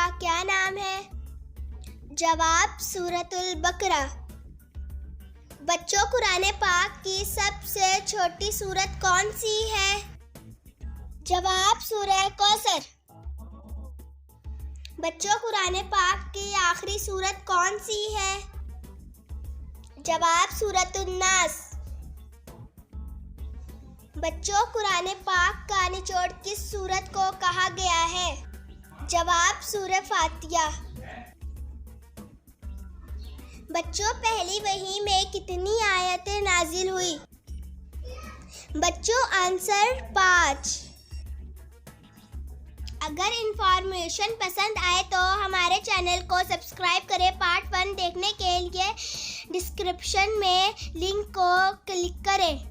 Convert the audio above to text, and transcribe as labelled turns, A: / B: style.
A: का क्या नाम है? जवाब सूरतुल बकरा। बच्चों, कुरान पाक की सबसे छोटी सूरत कौन सी है? जवाब सूरह कौसर। बच्चों, कुरान पाक की आखिरी सूरत कौन सी है? जवाब सूरतुन नास। बच्चों, कुरान पाक का निचोड़ किस सूरत को कहा गया है? जवाब सूरह फातिहा। बच्चों, पहली वही में कितनी आयतें नाजिल हुई? बच्चों, आंसर 5। अगर इंफॉर्मेशन पसंद आए तो हमारे चैनल को सब्सक्राइब करें। पार्ट 1 देखने के लिए डिस्क्रिप्शन में लिंक को क्लिक करें।